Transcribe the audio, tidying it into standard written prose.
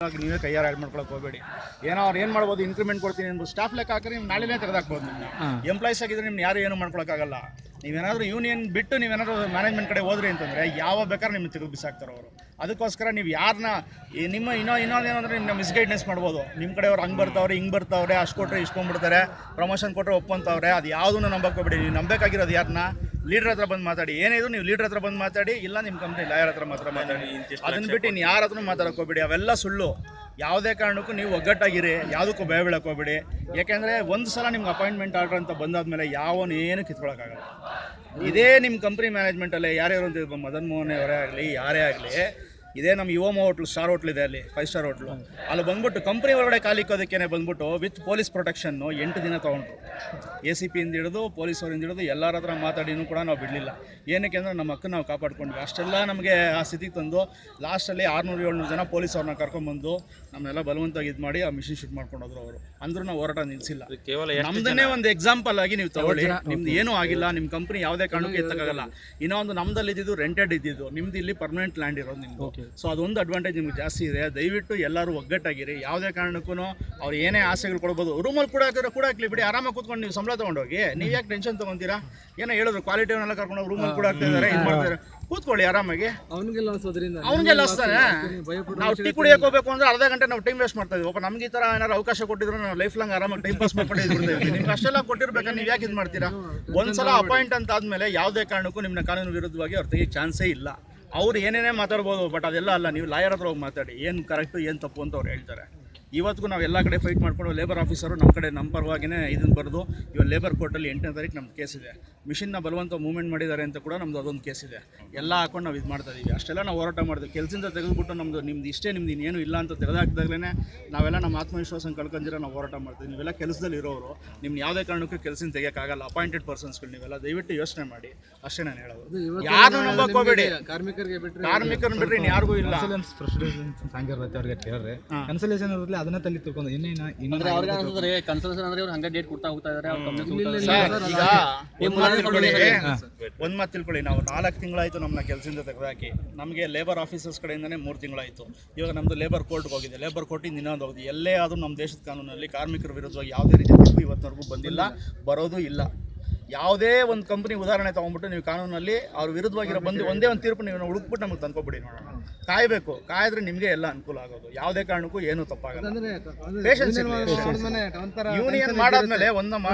ನೀವೇ ಕೈಯಾರ ಆ್ಯಡ್ ಮಾಡ್ಕೊಳಕ್ಕೆ ಹೋಗಬೇಡಿ. ಏನೋ ಅವ್ರು ಏನು ಮಾಡ್ಬೋದು, ಇನ್ಕ್ರಿಮೆಂಟ್ ಕೊಡ್ತೀನಿ ಅಂದ್ಬಿಟ್ಟು ಸ್ಟಾಫ್ ಲೆಕ್ಕ ಹಾಕಿದ್ರೆ ನೀವು ನಾಳೆನೇ ತೆಗೆದಾಕ್ಬೋದು. ನಿಮ್ಮನ್ನ ಎಂಪ್ಲಾಯ್ಸ್ ಆಗಿದ್ರೆ ನಿಮ್ಗೆ ಯಾರು ಏನು ಮಾಡ್ಕೊಳಕ್ಕಾಗಲ್ಲ. ನೀವೇನಾದರೂ ಯೂನಿಯನ್ ಬಿಟ್ಟು ನೀವೇನಾದರೂ ಮ್ಯಾನೇಜ್ಮೆಂಟ್ ಕಡೆ ಹೋದ್ರಿ ಅಂತಂದರೆ ಯಾವ ಬೇಕಾದ್ರೆ ನಿಮ್ಗೆ ತೆಗೆದು ಬಿಸಾಕ್ತಾರೆ ಅವರು. ಅದಕ್ಕೋಸ್ಕರ ನೀವು ಯಾರನ್ನ ನಿಮ್ಮ ಇನ್ನೊಂದೇನಂದ್ರೆ ನಿಮ್ಮನ್ನ ಮಿಸ್ಗೈಡ್ನೆಸ್ ಮಾಡ್ಬೋದು. ನಿಮ್ಮ ಕಡೆಯವ್ರು ಹಂಗೆ ಬರ್ತಾವ್ರೆ ಹಿಂಗೆ ಬರ್ತಾವ್ರೆ, ಅಷ್ಟು ಕೊಟ್ಟರೆ ಇಸ್ಕೊಂಡ್ಬಿಡ್ತಾರೆ, ಪ್ರಮೋಷನ್ ಕೊಟ್ಟರೆ ಒಪ್ಪಂತವ್ರೆ. ಅದು ಯಾವುದನ್ನು ನಂಬಕ್ಕೆ ಹೋಗ್ಬೇಡಿ. ನೀವು ನಂಬೇಕಾಗಿರೋದು ಯಾರನ್ನ, ಲೀಡ್ರ್ ಹತ್ರ ಬಂದು ಮಾತಾಡಿ. ಏನಿದ್ರು ನೀವು ಲೀಡ್ರ್ ಹತ್ರ ಬಂದು ಮಾತಾಡಿ, ಇಲ್ಲ ನಿಮ್ಮ ಕಂಪ್ನಿ ಲಾಯರ್ ಹತ್ರ ಮಾತ್ರ ಮಾತಾಡಿ. ಅದನ್ನು ಬಿಟ್ಟು ಇನ್ನು ಯಾರ ಹತ್ರನೂ ಮಾತಾಡಕ್ಕೆ ಹೋಗ್ಬೇಡಿ. ಅವೆಲ್ಲ ಸುಳ್ಳು. ಯಾವುದೇ ಕಾರಣಕ್ಕೂ ನೀವು ಒಗ್ಗಟ್ಟಾಗಿರಿ, ಯಾವುದಕ್ಕೂ ಭಯ ಬೀಳಕ್ಕೆ ಹೋಗ್ಬೇಡಿ. ಯಾಕೆಂದರೆ ಒಂದು ಸಲ ನಿಮ್ಗೆ ಅಪಾಯಿಂಟ್ಮೆಂಟ್ ಆರ್ಡ್ರ್ ಅಂತ ಬಂದಾದ್ಮೇಲೆ ಯಾವನೇನು ಕಿತ್ಕೊಳ್ಳೋಕ್ಕಾಗಲ್ಲ. ಇದೇ ನಿಮ್ಮ ಕಂಪ್ನಿ ಮ್ಯಾನೇಜ್ಮೆಂಟಲ್ಲೇ ಯಾರ್ಯಾರು ಅಂತ ಮದನ್ ಮೋಹನ್ ಅವರೇ ಆಗಲಿ ಯಾರೇ ಆಗಲಿ, ಇದೇ ನಮ್ಮ ಯುವಮ ಹೋಟ್ಲು, ಸ್ಟಾರ್ ಹೋಟ್ಲ್ ಇದೆ, ಅಲ್ಲಿ 5 ಸ್ಟಾರ್ ಹೋಟ್ಲು, ಅಲ್ಲಿ ಬಂದ್ಬಿಟ್ಟು ಕಂಪ್ನಿ ಒಳಗಡೆ ಕಾಲಿಕ್ಕೋದಕ್ಕೇ ಬಂದ್ಬಿಟ್ಟು ವಿತ್ ಪೊಲೀಸ್ ಪ್ರೊಟೆಕ್ಷನ್ನು 8 ದಿನ ತೊಗೊಂಡ್ರು. ACPಯಿಂದ ಹಿಡಿದು ಪೊಲೀಸವ್ರಿಂದ ಹಿಡಿದು ಎಲ್ಲರ ಹತ್ರ ಮಾತಾಡಿನೂ ಕೂಡ ನಾವು ಬಿಡಲಿಲ್ಲ. ಏನಕ್ಕೆ ಅಂದರೆ ನಮ್ಮ ಹಕ್ಕನ್ನು ನಾವು ಕಾಪಾಡ್ಕೊಂಡ್ವಿ. ಅಷ್ಟೆಲ್ಲ ನಮಗೆ ಆ ಸ್ಥಿತಿಗೆ ತಂದು ಲಾಸ್ಟಲ್ಲಿ 600-700 ಜನ ಪೊಲೀಸವ್ರನ್ನ ಕರ್ಕೊಂಡ್ಬಂದು ನಮ್ಮನ್ನೆಲ್ಲ ಬಲವಂತವಾಗಿ ಇದು ಮಾಡಿ ಆ ಮಿಷಿನ್ ಶೂಟ್ ಮಾಡ್ಕೊಂಡೋದ್ರು ಅವರು. ಅಂದ್ರೂ ನಾವು ಹೋರಾಟ ನಿಲ್ಲಿಸಿಲ್ಲ. ನಮ್ದನ್ನೇ ಒಂದು ಎಕ್ಸಾಂಪಲ್ ಆಗಿ ನೀವು ತಗೊಳ್ಳಿ. ನಿಮ್ದು ಏನೂ ಆಗಿಲ್ಲ, ನಿಮ್ಮ ಕಂಪ್ನಿ ಯಾವುದೇ ಕಾರಣಕ್ಕೂ ಎತ್ತಕ್ಕಾಗಲ್ಲ. ಇನ್ನೊಂದು ನಮ್ದಲ್ಲಿ ಇದ್ದಿದ್ದು ರೆಂಟೆಡ್ ಇದ್ದಿದ್ದು, ನಿಮ್ದು ಇಲ್ಲಿ ಪರ್ಮನೆಂಟ್ ಲ್ಯಾಂಡ್ ಇರೋದು ನಿಮ್ಮದು. ಸೊ ಅದೊಂದು ಅಡ್ವಾಂಟೇಜ್ ನಿಮ್ಗೆ ಜಾಸ್ತಿ ಇದೆ. ದಯವಿಟ್ಟು ಎಲ್ಲರೂ ಒಗ್ಗಟ್ಟಾಗಿರಿ. ಯಾವುದೇ ಕಾರಣಕ್ಕೂ ಅವ್ರು ಏನೇ ಆಸೆಗಳು ಕೊಡ್ಬೋದು. ರೂಮಲ್ಲಿ ಕೂಡ ಹಾಕ್ಲಿ ಬಿಡಿ, ಆರಾಮಾಗಿ ಕೂತ್ಕೊಂಡು ನೀವು ಸಂಬಳ ತೊಗೊಂಡೋಗಿ. ನೀವು ಯಾಕೆ ಟೆನ್ಷನ್ ತೊಗೊತೀರಾ? ಏನೋ ಹೇಳಿದ್ರು ಕ್ವಾಲಿಟಿಯವನ್ನೆಲ್ಲ ಕರ್ಕೊಂಡು ರೂಮಲ್ಲಿ ಕೂಡ ಹಾಕ್ತಾ ಇದ್ದಾರೆ, ಇದು ಮಾಡ್ತಾರೆ. ಕೂತ್ಕೊಳ್ಳಿ ಆರಾಮಾಗಿ. ಅವ್ನಿಗೆ ಲಾಸ್ ತಾನೆ. ನಾವು ಟೀ ಕುಡಿಯೋಕೆ ಹೋಗ್ಬೇಕು ಅಂದ್ರೆ ಅರ್ಧ ಗಂಟೆ ನಾವು ಟೈಮ್ ವೇಸ್ಟ್ ಮಾಡ್ತಾ ಇದೀವಿ. ಒಬ್ಬ ನಮ್ಗೆ ಈ ಥರ ಏನಾರು ಅವಕಾಶ ಕೊಟ್ಟಿದ್ರು ನಾವು ಲೈಫ್ ಲಾಂಗ್ ಆರಾಮಾಗಿ ಟೈಮ್ ಪಾಸ್ ಮಾಡ್ಕೊಂಡಿದ್ದೀವಿ. ನಿಮ್ಗೆ ಅಷ್ಟೆಲ್ಲ ಕೊಟ್ಟಿರ್ಬೇಕಾದ್ರೆ ನೀವು ಯಾಕೆ ಇದು ಮಾಡ್ತೀರಾ? ಒಂದ್ಸಲ ಅಪಾಯಿಂಟ್ ಅಂತ ಆದಮೇಲೆ ಯಾವುದೇ ಕಾರಣಕ್ಕೂ ನಿಮ್ಮನ್ನ ಕಾನೂನು ವಿರುದ್ಧವಾಗಿ ಅವ್ರು ತೆಗಿಯೋ ಚಾನ್ಸೇ ಇಲ್ಲ. ಅವ್ರು ಏನೇನೇ ಮಾತಾಡ್ಬೋದು, ಬಟ್ ಅದೆಲ್ಲ ಅಲ್ಲ. ನೀವು ಲಾಯರ್ ಹತ್ರ ಹೋಗಿ ಮಾತಾಡಿ, ಏನು ಕರೆಕ್ಟು ಏನು ತಪ್ಪು ಅಂತ ಅವ್ರು ಹೇಳ್ತಾರೆ. ಇವತ್ತಿಗೂ ನಾವು ಎಲ್ಲ ಕಡೆ ಫೈಟ್ ಮಾಡ್ಕೊಂಡು ಲೇಬರ್ ಆಫೀಸರು ನಮ್ಮ ಕಡೆ ನಮ್ಮ ಪರವಾಗಿಯೇ ಇದನ್ನು ಬರೆದು ಇವಾಗ ಲೇಬರ್ ಕೋರ್ಟಲ್ಲಿ 8ನೇ ತಾರೀಕು ನಮ್ದು ಕೇಸ್ ಇದೆ. ಮಿಷಿನ್ನ ಬಲವಂತ ಮೂವ್ಮೆಂಟ್ ಮಾಡಿದ್ದಾರೆ ಅಂತ ಕೂಡ ನಮ್ಮದು ಅದೊಂದು ಕೇಸ್ ಇದೆ. ಎಲ್ಲ ಹಾಕೊಂಡು ನಾವು ಇದು ಮಾಡ್ತಾ ಇದ್ದೀವಿ. ಅಷ್ಟೆಲ್ಲ ನಾವು ಹೋರಾಟ ಮಾಡಿದ್ವಿ. ಕೆಲಸದಿಂದ ತೆಗೆದುಬಿಟ್ಟು ನಿಮ್ದು ಇಷ್ಟೇ, ನಿಮ್ದು ಇನ್ನೇನು ಇಲ್ಲ ಅಂತ ತೆಗೆದಾಕಿದಾಗಲೇ ನಾವೆಲ್ಲ ನಮ್ಮ ಆತ್ಮವಿಶ್ವಾಸ ಕಳ್ಕೊಂಡಿರೋ ನಾವು ಹೋರಾಟ ಮಾಡ್ತೀವಿ. ನೀವೆಲ್ಲ ಕೆಲಸದಲ್ಲಿ ಇರೋರು, ನಿಮ್ಗೆ ಯಾವುದೇ ಕಾರಣಕ್ಕೂ ಕೆಲಸದಿಂದ ತೆಗಿಯೋಕ್ಕಾಗಲ್ಲ. ಅಪಾಯಿಂಟೆಡ್ ಪರ್ಸನ್ಸ್ಗಳು ನೀವೆಲ್ಲ ದಯವಿಟ್ಟು ಯೋಚನೆ ಮಾಡಿ. ಅಷ್ಟೇ ನಾನು ಹೇಳೋದು. ಯಾರು ನಂಬಕ್ಕೆ ಹೋಗಬೇಡಿ. ಕಾರ್ಮಿಕರನ್ನ ಬಿಟ್ಟರೆ ಇನ್ನು ಯಾರಿಗೂ ಇಲ್ಲ. ಅದನ್ನ ತಲೆ ತಿಳ್ಕೊಂಡು ಒಂದ್ ಮಾತು ತಿಳ್ಕೊಳ್ಳಿ. ನಾವು 4 ತಿಂಗಳಾಯ್ತು ನಮ್ಮನ್ನ ಕೆಲಸದಿಂದ ತೆಗೆದಾಕಿ. ನಮಗೆ ಲೇಬರ್ ಆಫೀಸರ್ಸ್ ಕಡೆಯಿಂದನೇ 3 ತಿಂಗಳಾಯಿತು. ಇವಾಗ ನಮ್ಮದು ಲೇಬರ್ ಕೋರ್ಟ್ಗೆ ಹೋಗಿದೆ. ಲೇಬರ್ ಕೋರ್ಟಿಂದ ಇನ್ನೊಂದು ಹೋಗಿದೆ. ಎಲ್ಲೇ ಆದರೂ ನಮ್ಮ ದೇಶದ ಕಾನೂನಲ್ಲಿ ಕಾರ್ಮಿಕರ ವಿರುದ್ಧವಾಗಿ ಯಾವುದೇ ರೀತಿ ತೀರ್ಪು ಇವತ್ತಿನವರೆಗೂ ಬಂದಿಲ್ಲ, ಬರೋದು ಇಲ್ಲ. ಯಾವುದೇ ಒಂದು ಕಂಪ್ನಿ ಉದಾಹರಣೆ ತೊಗೊಂಡ್ಬಿಟ್ಟು ನೀವು ಕಾನೂನಲ್ಲಿ ಅವ್ರ ವಿರುದ್ಧವಾಗಿರೋ ಬಂದು ಒಂದೇ ಒಂದು ತೀರ್ಪು ನೀವು ಹುಡುಕ್ಬಿಟ್ಟು ನಮಗೆ ತಂದ್ಕೊಬಿಡಿ ನೋಡೋಣ. ಕಾಯಬೇಕು. ಕಾಯಿದ್ರೆ ನಿಮಗೆ ಎಲ್ಲ ಅನುಕೂಲ ಆಗೋದು. ಯಾವುದೇ ಕಾರಣಕ್ಕೂ ಏನೂ ತಪ್ಪಾಗಲ್ಲ. ಪೇಷನ್ಸ್ ಯೂನಿಯನ್ ಮಾಡಾದ್ಮೇಲೆ ಒಂದಮ್ಮ